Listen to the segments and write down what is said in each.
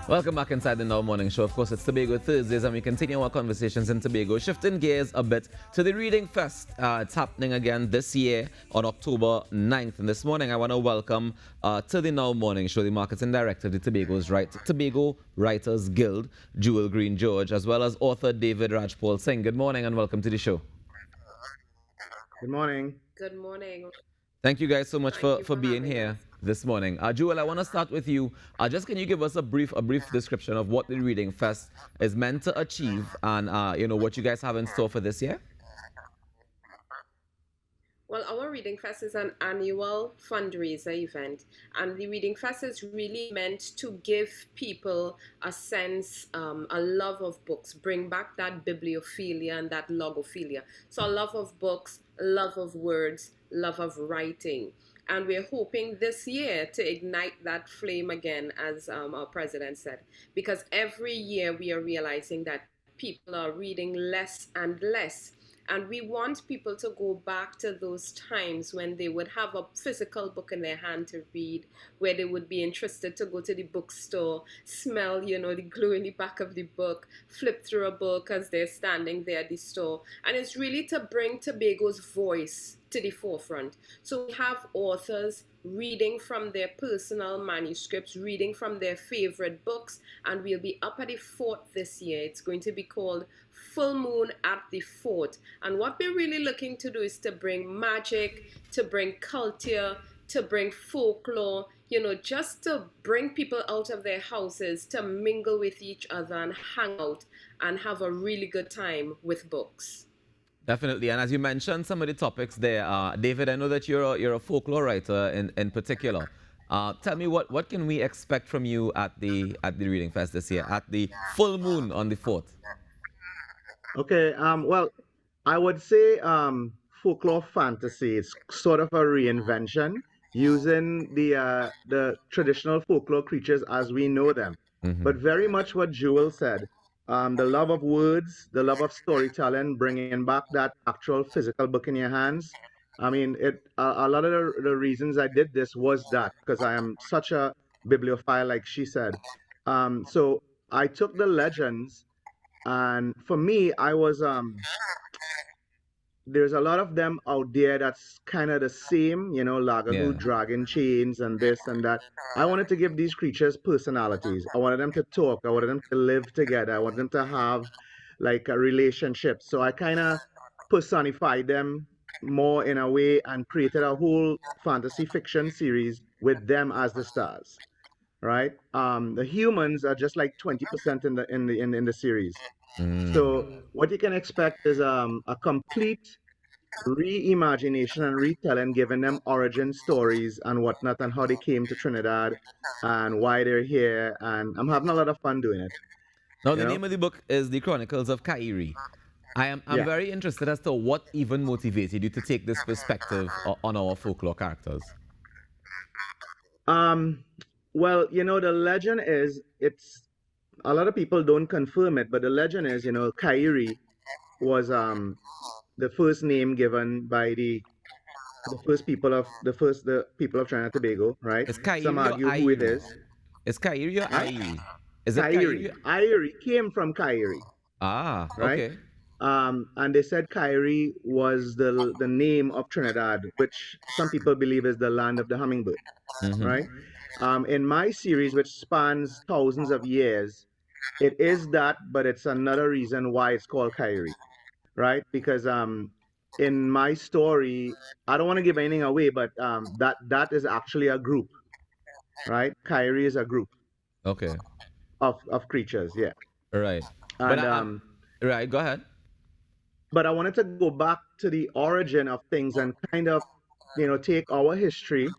Welcome back inside the Now Morning Show. Of course, it's Tobago Thursdays, and we continue our conversations in Tobago, shifting gears a bit to the Reading Fest. It's happening again this year on October 9th. And this morning, I want to welcome to the Now Morning Show the marketing director of the Tobago Writers Guild, Jewel Greene-George, as well as author David Rajpaulsingh. Good morning and welcome to the show. Good morning. Good morning. Thank you guys so much for being here this morning. Jewel, I want to start with you. Just can you give us a brief description of what the Reading Fest is meant to achieve and what you guys have in store for this year? Well, our Reading Fest is an annual fundraiser event, and the Reading Fest is really meant to give people a sense, a love of books, bring back that bibliophilia and that logophilia. So a love of books, love of words, love of writing. And we're hoping this year to ignite that flame again, as our president said, because every year we are realizing that people are reading less and less. And we want people to go back to those times when they would have a physical book in their hand to read, where they would be interested to go to the bookstore, smell, the glue in the back of the book, flip through a book as they're standing there at the store. And it's really to bring Tobago's voice to the forefront. So we have authors reading from their personal manuscripts, reading from their favorite books, and we'll be up at the fort this year. It's going to be called Full Moon at the Fort. And what we're really looking to do is to bring magic, to bring culture, to bring folklore, just to bring people out of their houses, to mingle with each other and hang out and have a really good time with books. Definitely, and as you mentioned some of the topics there, David, I know that you're a folklore writer in particular. Tell me what can we expect from you at the Reading Fest this year, at the Full Moon on the 4th? Okay, well, I would say folklore fantasy is sort of a reinvention using the traditional folklore creatures as we know them. But very much what Jewel said, the love of words, the love of storytelling, bringing back that actual physical book in your hands. I mean, a lot of the reasons I did this was that because I am such a bibliophile, like she said. So I took the legends, and for me, I was there's a lot of them out there that's kind of the same, Lagahu, dragon chains, and this and that. I wanted to give these creatures personalities. I wanted them to talk. I wanted them to live together. I wanted them to have like a relationship. So I kind of personified them more in a way and created a whole fantasy fiction series with them as the stars, right? The humans are just like 20% in the series. So what you can expect is a complete reimagination and retelling, giving them origin stories and whatnot, and how they came to Trinidad and why they're here. And I'm having a lot of fun doing it. Now, the name of the book is The Chronicles of Kairi. I'm very interested as to what even motivated you to take this perspective on our folklore characters. Well, the legend is, it's a lot of people don't confirm it, but the legend is, Kairi was the first name given by the people of Trinidad and Tobago, right? Is Kairi Some argue who it is. Is Kairi or Airi? Is it Kairi? Airi came from Kairi. Ah, right? Okay. And they said Kairi was the name of Trinidad, which some people believe is the land of the hummingbird, right? In my series, which spans thousands of years, it is that, but it's another reason why it's called Kairi, right? Because in my story, I don't want to give anything away, but that is actually a group, right? Kairi is a group. Okay. Of creatures, yeah. Right. And right, go ahead. But I wanted to go back to the origin of things and kind of, take our history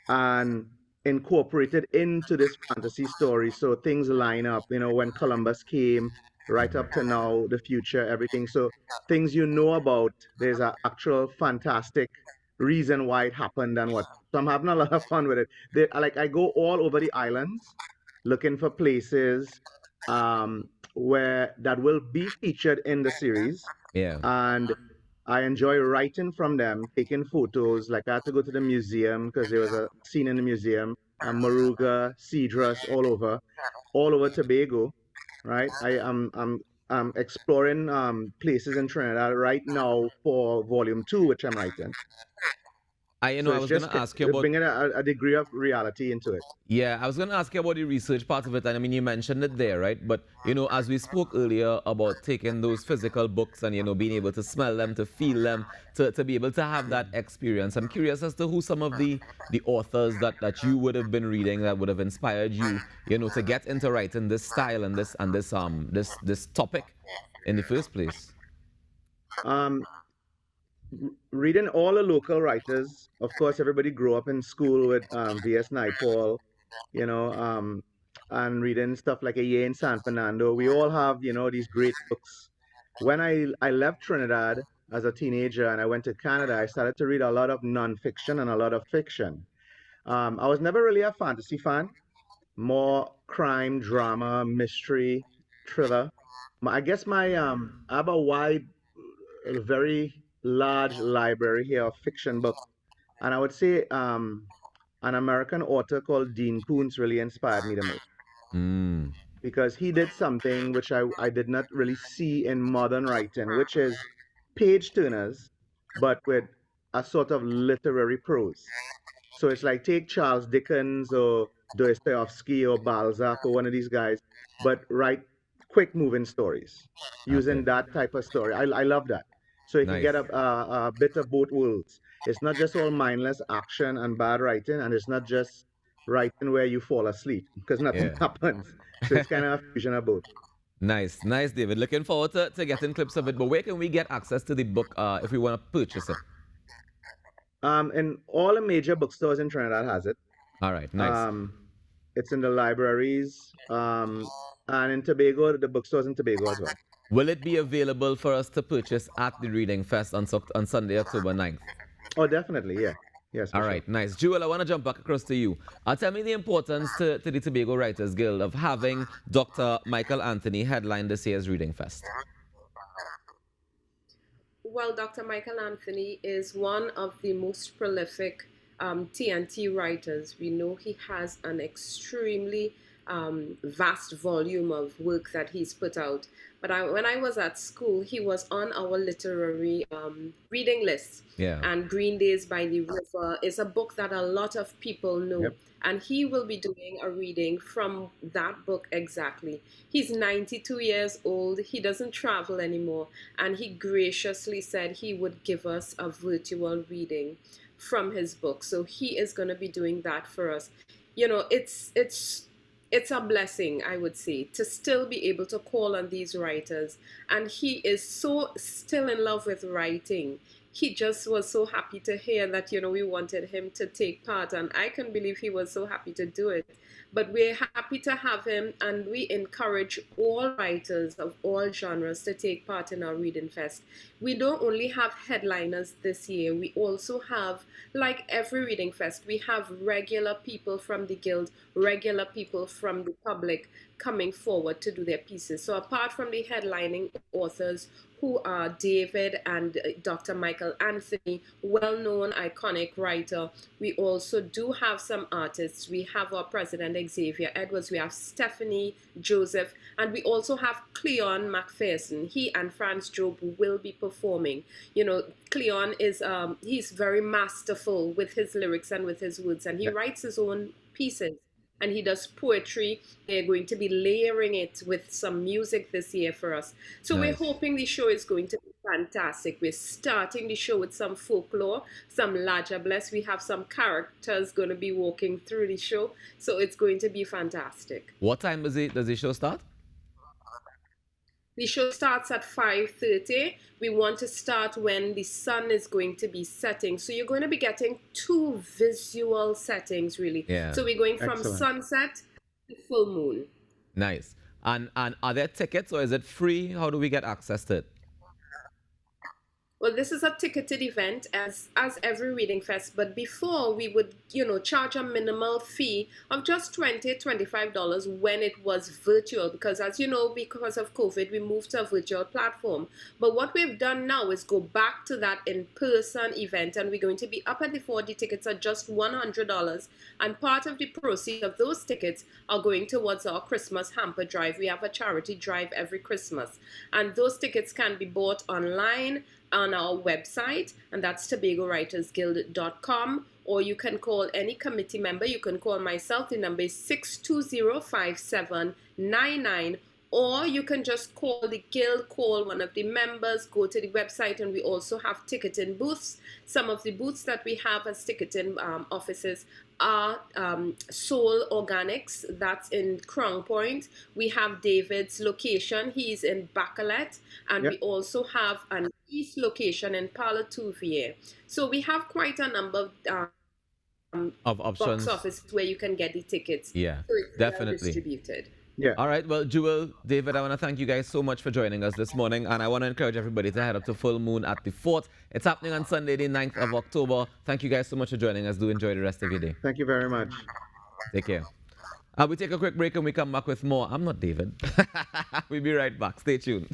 and incorporate it into this fantasy story so things line up, when Columbus came, right up to now, the future, everything. So things about, there's an actual fantastic reason why it happened and what. So I'm having a lot of fun with it. I go all over the islands looking for places where that will be featured in the series. Yeah. And I enjoy writing from them, taking photos. Like I had to go to the museum because there was a scene in the museum, Moruga, Cedrus, all over. all over Tobago, right? I'm exploring places in Trinidad right now for volume 2, which I'm writing. So I it's was going just to ask you about. bringing a degree of reality into it. Yeah, I was going to ask you about the research part of it, and I mean, you mentioned it there, right? But, as we spoke earlier about taking those physical books and, being able to smell them, to feel them, to be able to have that experience, I'm curious as to who some of the authors that you would have been reading that would have inspired you, to get into writing this style and this topic in the first place. Um, Reading all the local writers. Of course, everybody grew up in school with V.S. Naipaul, you know, and reading stuff like A Year in San Fernando. We all have, these great books. When I left Trinidad as a teenager and I went to Canada, I started to read a lot of nonfiction and a lot of fiction. I was never really a fantasy fan, more crime, drama, mystery, thriller. I guess I have a a very large library here of fiction books, and I would say an American author called Dean Koontz really inspired me the most Mm, because he did something which I did not really see in modern writing, which is page turners, but with a sort of literary prose. So it's like take Charles Dickens or Dostoevsky or Balzac or one of these guys, but write quick moving stories okay. using that type of story. I love that. So you can Nice. get a bit of both worlds. It's not just all mindless action and bad writing, and it's not just writing where you fall asleep because nothing Yeah. happens. So it's kind of a fusion of both. Nice, nice, David. Looking forward to getting clips of it. But where can we get access to the book if we want to purchase it? And all the major bookstores in Trinidad has it. All right, nice. Um, it's in the libraries, and in Tobago, the bookstores in Tobago as well. Will it be available for us to purchase at the Reading Fest on Sunday, October 9th? Oh, definitely, yeah. Yes, for All sure. right, nice. Jewel, I want to jump back across to you. Tell me the importance to the Tobago Writers Guild of having Dr. Michael Anthony headline this year's Reading Fest. Well, Dr. Michael Anthony is one of the most prolific TNT writers. We know he has an extremely vast volume of work that he's put out. But when I was at school, he was on our literary reading list. Yeah. And Green Days by the River is a book that a lot of people know. Yep. And he will be doing a reading from that book exactly. He's 92 years old. He doesn't travel anymore. And he graciously said he would give us a virtual reading from his book. So he is going to be doing that for us. It's a blessing, I would say, to still be able to call on these writers. And he is so still in love with writing. He just was so happy to hear that, we wanted him to take part. And I can believe he was so happy to do it. But we're happy to have him, and we encourage all writers of all genres to take part in our Reading Fest. We don't only have headliners this year, we also have, like every Reading Fest, we have regular people from the Guild, regular people from the public coming forward to do their pieces. So apart from the headlining authors, who are David and Dr. Michael Anthony, well-known, iconic writer. We also do have some artists. We have our president, Xavier Edwards. We have Stephanie Joseph. And we also have Cleon McPherson. He and Franz Job will be performing. Cleon is, he's very masterful with his lyrics and with his words. And he writes his own pieces. And he does poetry. They're going to be layering it with some music this year for us. So Nice. We're hoping the show is going to be fantastic. We're starting the show with some folklore, some Laja Bless. We have some characters going to be walking through the show. So it's going to be fantastic. What time does the show start? The show starts at 5:30. We want to start when the sun is going to be setting. So you're going to be getting two visual settings, really. Yeah. So we're going from Excellent. sunset to full moon. Nice. And are there tickets or is it free? How do we get access to it? Well, this is a ticketed event as every reading fest, but before we would, charge a minimal fee of just $25 when it was virtual, because as you know, because of COVID, we moved to a virtual platform. But what we've done now is go back to that in-person event, and we're going to be up at the 4D tickets at just $100, and part of the proceeds of those tickets are going towards our Christmas hamper drive. We have a charity drive every Christmas, and those tickets can be bought online on our website, and that's tobagowritersguild.com, or you can call any committee member. You can call myself. The number is 620-5799, or you can just call the guild, call one of the members, go to the website, and we also have ticketing booths. Some of the booths that we have as ticketing offices are Soul Organics, that's in Crown Point. We have David's location, he's in Bacalet, and we also have an East location in Palo Touvier. So we have quite a number of options, box office where you can get the tickets. Yeah, so it's definitely distributed. Yeah. All right. Well, Jewel, David, I want to thank you guys so much for joining us this morning. And I want to encourage everybody to head up to Full Moon at the Fort. It's happening on Sunday, the 9th of October. Thank you guys so much for joining us. Do enjoy the rest of your day. Thank you very much. Take care. We take a quick break and we come back with more. I'm not David. We'll be right back. Stay tuned.